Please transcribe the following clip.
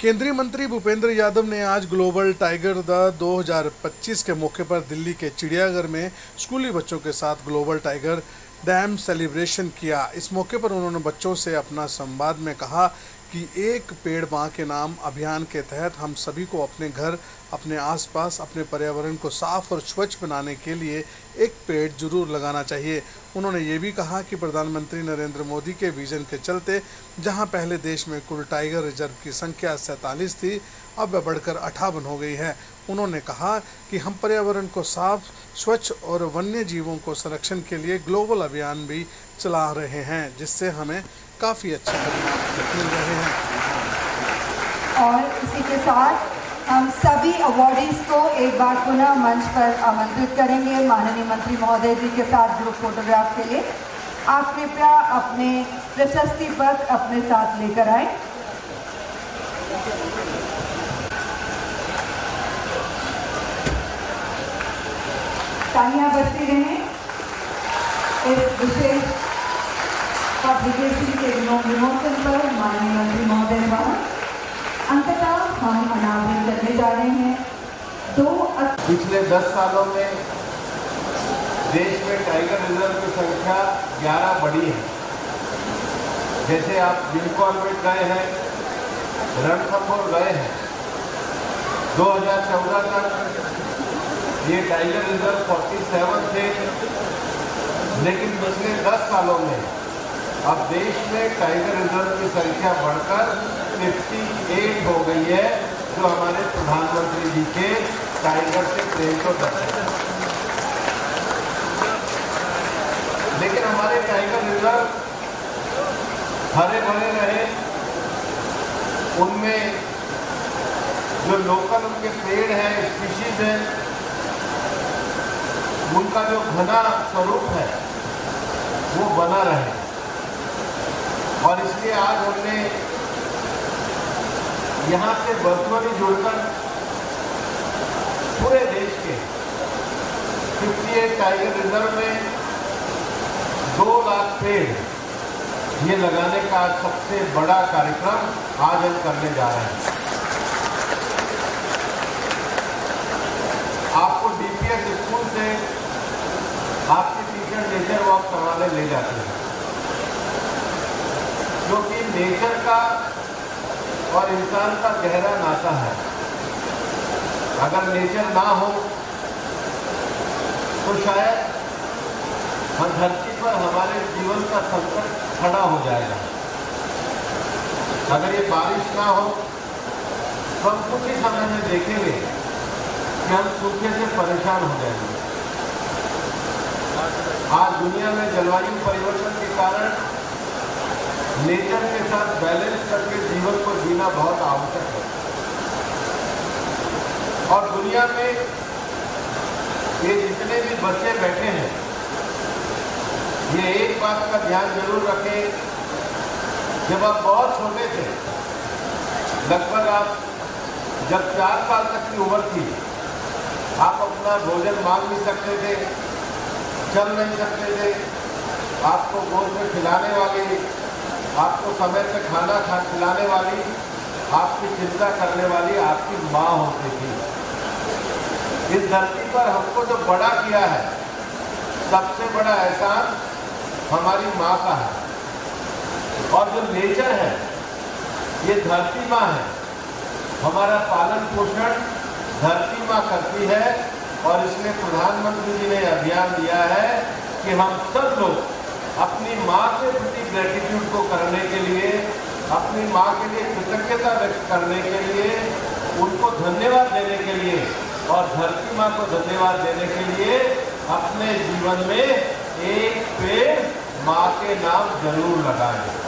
केंद्रीय मंत्री भूपेंद्र यादव ने आज ग्लोबल टाइगर द 2025 के मौके पर दिल्ली के चिड़ियाघर में स्कूली बच्चों के साथ ग्लोबल टाइगर डैम सेलिब्रेशन किया। इस मौके पर उन्होंने बच्चों से अपना संवाद में कहा कि एक पेड़ मां के नाम अभियान के तहत हम सभी को अपने घर, अपने आसपास, अपने पर्यावरण को साफ और स्वच्छ बनाने के लिए एक पेड़ जरूर लगाना चाहिए। उन्होंने ये भी कहा कि प्रधानमंत्री नरेंद्र मोदी के विजन के चलते जहां पहले देश में कुल टाइगर रिजर्व की संख्या 47 थी, अब वह बढ़कर 58 हो गई है। उन्होंने कहा कि हम पर्यावरण को साफ, स्वच्छ और वन्य जीवों को संरक्षण के लिए ग्लोबल अभियान भी चला रहे हैं, जिससे हमें काफ़ी अच्छे परिणाम मिल रहे हैं। और इसी के साथ हम सभी अवॉर्डीज को एक बार पुनः मंच पर आमंत्रित करेंगे माननीय मंत्री महोदय जी के साथ ग्रुप फोटोग्राफ के लिए। आप कृपया अपने प्रशस्ति पत्र अपने साथ लेकर आए। तालियां बजती रहें इस विशेष पब्लिकेशन के विमोचन पर माननीय मंत्री महोदय द्वारा। अंततः हम अनावरण करने जा रहे हैं। पिछले 10 सालों में देश में टाइगर रिजर्व की संख्या 11 बढ़ी है। जैसे आप जिनकॉर्बेट गए हैं, रणथंभौर गए हैं, 2014 तक ये टाइगर रिजर्व 47 थे, लेकिन पिछले 10 सालों में अब देश में टाइगर रिजर्व की संख्या बढ़कर 58 हो गई है, जो हमारे प्रधानमंत्री जी के टाइगर से प्रेम को दर्शाता है। लेकिन हमारे टाइगर रिजर्व हरे भरे रहे, उनमें जो लोकल उनके पेड़ हैं, स्पीशीज हैं, उनका जो घना स्वरूप है वो बना रहे। और इसलिए आज हमने यहाँ से वर्चुअली जुड़कर पूरे देश के 58 टाइगर रिजर्व में 2 लाख पेड़ ये लगाने का सबसे बड़ा कार्यक्रम आज हम करने जा रहे हैं। आपको डीपीएस स्कूल से आपके टीचर नेचर वॉक करवाने ले जाते हैं, क्योंकि नेचर का और इंसान का गहरा नाता है। अगर नेचर ना हो तो शायद हम धरती पर हमारे जीवन का संकट खड़ा हो जाएगा। अगर ये बारिश ना हो तो हम कुछ ही समय में देखेंगे कि हम सूखे से परेशान हो जाएंगे। आज दुनिया में जलवायु परिवर्तन के कारण नेचर के साथ बैलेंस करके जीवन को जीना बहुत आवश्यक है। और दुनिया में ये जितने भी बच्चे बैठे हैं, ये एक बात का ध्यान जरूर रखें, जब आप बहुत छोटे थे, लगभग आप जब 4 साल तक की उम्र थी, आप अपना भोजन मांग नहीं सकते थे, चल नहीं सकते थे, आपको गोद में खिलाने वाली, आपको समय पे खाना खिलाने वाली, आपकी चिंता करने वाली आपकी माँ होती थी। इस धरती पर हमको जो बड़ा किया है, सबसे बड़ा एहसान हमारी माँ का है। और जो नेचर है, ये धरती माँ है। हमारा पालन पोषण धरती माँ करती है। और इसलिए प्रधानमंत्री जी ने अभियान दिया है कि हम सब लोग अपनी माँ के प्रति ग्रेटिट्यूड को करने के लिए, अपनी माँ के लिए कृतज्ञता व्यक्त करने के लिए, उनको धन्यवाद देने के लिए और धरती माँ को धन्यवाद देने के लिए अपने जीवन में एक पेड़ माँ के नाम जरूर लगाएं।